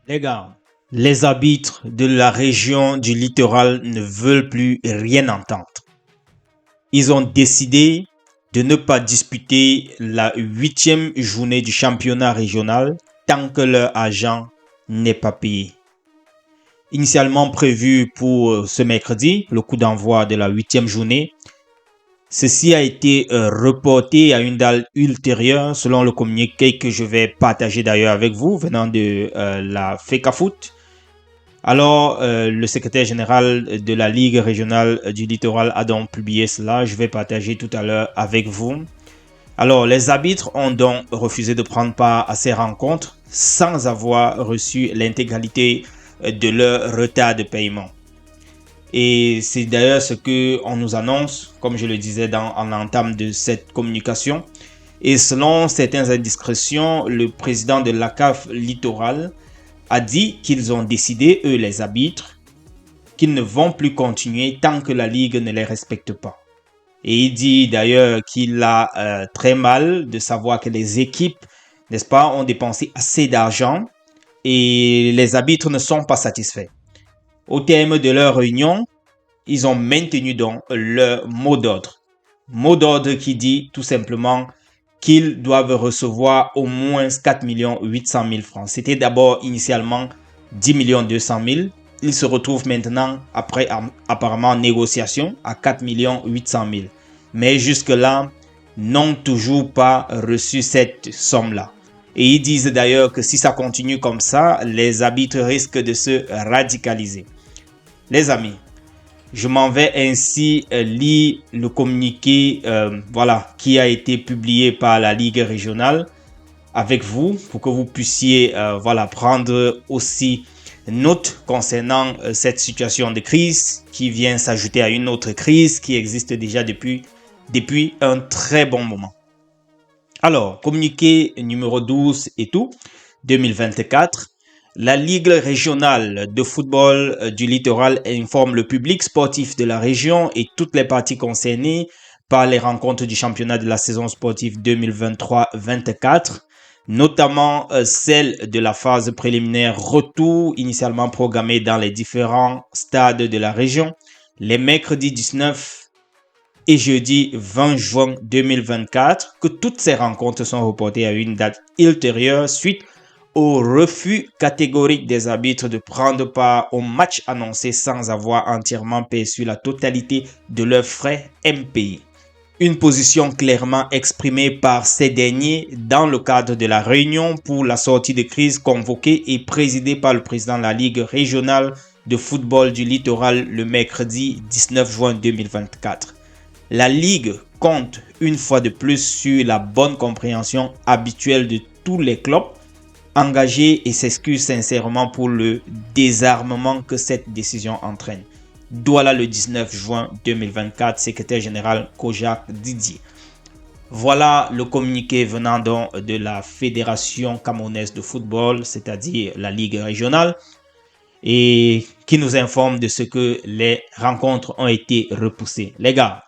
Les gars, les arbitres de la région du littoral ne veulent plus rien entendre. Ils ont décidé de ne pas disputer la 8e journée du championnat régional tant que leur agent n'est pas payé. Initialement prévu pour ce mercredi, le coup d'envoi de la 8e journée, ceci a été reporté à une date ultérieure selon le communiqué que je vais partager d'ailleurs avec vous venant de la FECAFOOT. Alors, le secrétaire général de la Ligue régionale du littoral a donc publié cela. Je vais partager tout à l'heure avec vous. Alors, les arbitres ont donc refusé de prendre part à ces rencontres sans avoir reçu l'intégralité de leur retard de paiement. Et c'est d'ailleurs ce qu'on nous annonce, comme je le disais en entame de cette communication. Et selon certaines indiscrétions, le président de l'ACAF littoral a dit qu'ils ont décidé, eux les arbitres, qu'ils ne vont plus continuer tant que la Ligue ne les respecte pas. Et il dit d'ailleurs qu'il a très mal de savoir que les équipes, n'est-ce pas, ont dépensé assez d'argent et les arbitres ne sont pas satisfaits. Au terme de leur réunion, ils ont maintenu donc leur mot d'ordre. Mot d'ordre qui dit tout simplement qu'ils doivent recevoir au moins 4 800 000 francs. C'était d'abord initialement 10 200 000. Ils se retrouvent maintenant, après apparemment négociation, à 4 800 000. Mais jusque-là, n'ont toujours pas reçu cette somme-là. Et ils disent d'ailleurs que si ça continue comme ça, les arbitres risquent de se radicaliser. Les amis, je m'en vais ainsi lire le communiqué qui a été publié par la Ligue régionale avec vous pour que vous puissiez prendre aussi note concernant cette situation de crise qui vient s'ajouter à une autre crise qui existe déjà depuis un très bon moment. Alors, communiqué numéro 12 et tout, 2024. La Ligue régionale de football du littoral informe le public sportif de la région et toutes les parties concernées par les rencontres du championnat de la saison sportive 2023-24, notamment celle de la phase préliminaire retour initialement programmée dans les différents stades de la région, les mercredis 19 et jeudi 20 juin 2024, que toutes ces rencontres sont reportées à une date ultérieure suite au refus catégorique des arbitres de prendre part au match annoncé sans avoir entièrement perçu la totalité de leurs frais impayés. Une position clairement exprimée par ces derniers dans le cadre de la réunion pour la sortie de crise convoquée et présidée par le président de la Ligue régionale de football du littoral le mercredi 19 juin 2024. La Ligue compte une fois de plus sur la bonne compréhension habituelle de tous les clubs engagés et s'excuse sincèrement pour le désarmement que cette décision entraîne. Douala le 19 juin 2024, secrétaire général Kojak Didier. Voilà le communiqué venant donc de la Fédération camerounaise de football, c'est-à-dire la Ligue régionale, et qui nous informe de ce que les rencontres ont été repoussées. Les gars,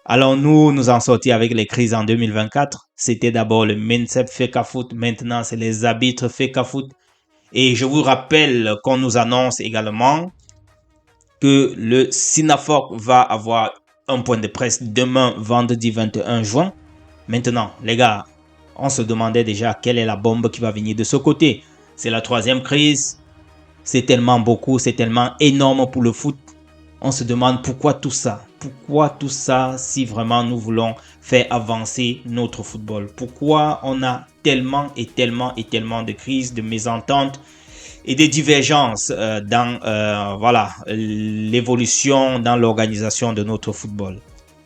allons-nous nous en sortir avec les crises en 2024? C'était d'abord le MINCEP FECAFOOT, maintenant c'est les arbitres FECAFOOT. Et je vous rappelle qu'on nous annonce également que le SINAFOC va avoir un point de presse demain, vendredi 21 juin. Maintenant, les gars, on se demandait déjà quelle est la bombe qui va venir de ce côté. C'est la 3e crise. C'est tellement beaucoup, c'est tellement énorme pour le foot. On se demande pourquoi tout ça. Pourquoi tout ça si vraiment nous voulons faire avancer notre football? Pourquoi on a tellement de crises, de mésententes et des divergences dans l'évolution, dans l'organisation de notre football?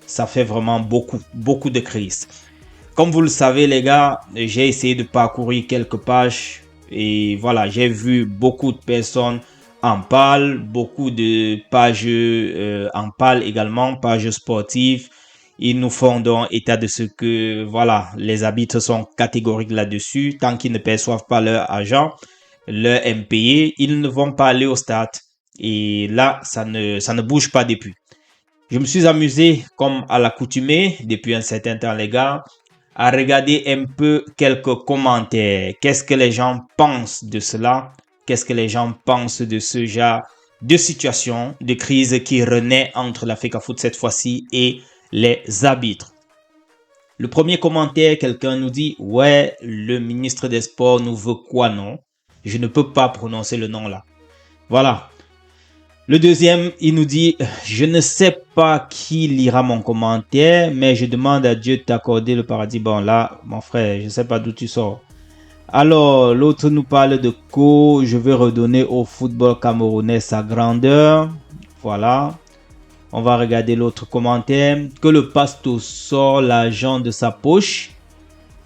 Ça fait vraiment beaucoup de crises. Comme vous le savez les gars, j'ai essayé de parcourir quelques pages et voilà, j'ai vu beaucoup de personnes en parlent, beaucoup de pages en parlent également, pages sportives. Ils nous font donc état de ce que, voilà, les arbitres sont catégoriques là-dessus. Tant qu'ils ne perçoivent pas leur argent, leur impayé, ils ne vont pas aller au stade. Et là, ça ne bouge pas depuis. Je me suis amusé, comme à l'accoutumée, depuis un certain temps, les gars, à regarder un peu quelques commentaires. Qu'est-ce que les gens pensent de cela? qu'est-ce que les gens pensent de ce genre de situation, de crise qui renaît entre la FECAFOOT cette fois-ci et les arbitres. Le premier commentaire, quelqu'un nous dit « Ouais, le ministre des Sports nous veut quoi, non? Je ne peux pas prononcer le nom là. » Voilà. Le deuxième, il nous dit « Je ne sais pas qui lira mon commentaire, mais je demande à Dieu de t'accorder le paradis. » Bon là, mon frère, je ne sais pas d'où tu sors. Alors, l'autre nous parle de Co. Je veux redonner au football camerounais sa grandeur. Voilà. On va regarder l'autre commentaire. Que le pasto sort l'argent de sa poche.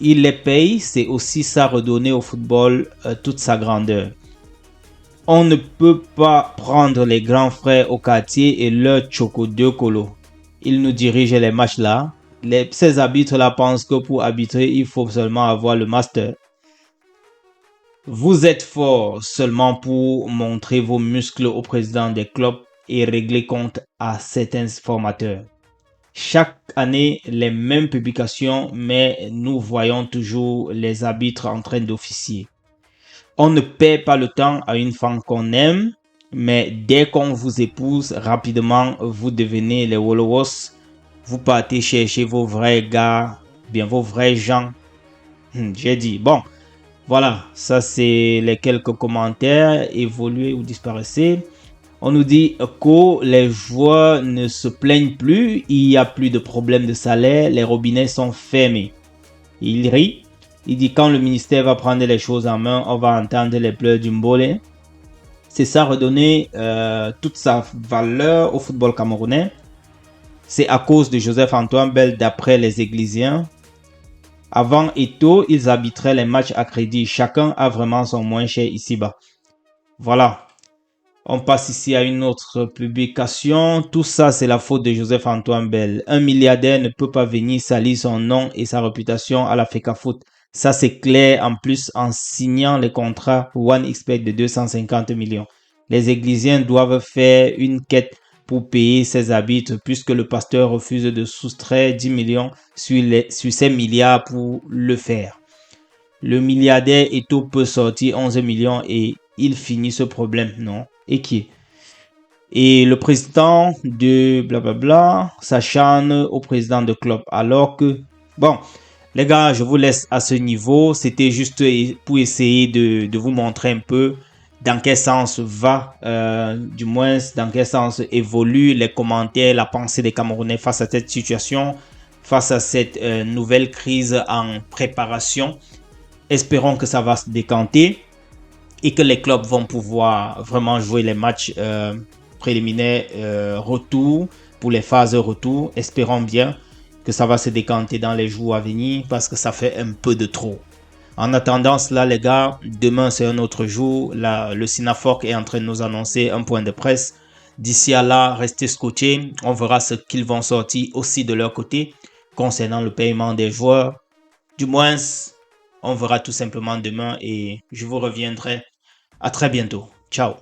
Il les paye. C'est aussi ça redonner au football toute sa grandeur. On ne peut pas prendre les grands frères au quartier et leur choco deux colo. Ils nous dirigent les matchs là. Ces arbitres là pensent que pour arbitrer, il faut seulement avoir le master. Vous êtes fort seulement pour montrer vos muscles au président des clubs et régler compte à certains formateurs. Chaque année, les mêmes publications, mais nous voyons toujours les arbitres en train d'officier. On ne perd pas le temps à une femme qu'on aime, mais dès qu'on vous épouse, rapidement, vous devenez les Wolowos. Vous partez chercher vos vrais gars, bien vos vrais gens. J'ai dit, bon, voilà, ça c'est les quelques commentaires. Évoluez ou disparaissez. On nous dit que les joueurs ne se plaignent plus, il n'y a plus de problème de salaire, les robinets sont fermés. Il rit. Il dit quand le ministère va prendre les choses en main, on va entendre les pleurs du Mbolé. C'est ça, redonner toute sa valeur au football camerounais. C'est à cause de Joseph-Antoine Bell d'après les Églisiens. Avant Eto'o, ils arbitraient les matchs à crédit. Chacun a vraiment son moins cher ici-bas. Voilà. On passe ici à une autre publication. Tout ça, c'est la faute de Joseph-Antoine Bell. Un milliardaire ne peut pas venir salir son nom et sa réputation à la FECAFOOT. Ça, c'est clair. En plus, en signant les contrats OneXBet de 250 millions. Les Églisiens doivent faire une quête pour payer ses arbitres puisque le pasteur refuse de soustraire 10 millions sur ces milliards pour le faire. Le milliardaire Eto'o peut sortir 11 millions et il finit ce problème, non? Et qui est? Et le président de blablabla s'acharne au président de club alors que, bon, les gars, je vous laisse à ce niveau. C'était juste pour essayer de vous montrer un peu dans quel sens va, du moins dans quel sens évoluent les commentaires, la pensée des Camerounais face à cette situation, face à cette nouvelle crise en préparation. Espérons que ça va se décanter et que les clubs vont pouvoir vraiment jouer les matchs préliminaires retour pour les phases retour. Espérons bien que ça va se décanter dans les jours à venir parce que ça fait un peu de trop. En attendant cela, les gars, demain c'est un autre jour. Là, le Sinafoc est en train de nous annoncer un point de presse. D'ici à là, restez scotchés. On verra ce qu'ils vont sortir aussi de leur côté concernant le paiement des joueurs. Du moins, on verra tout simplement demain et je vous reviendrai. À très bientôt. Ciao.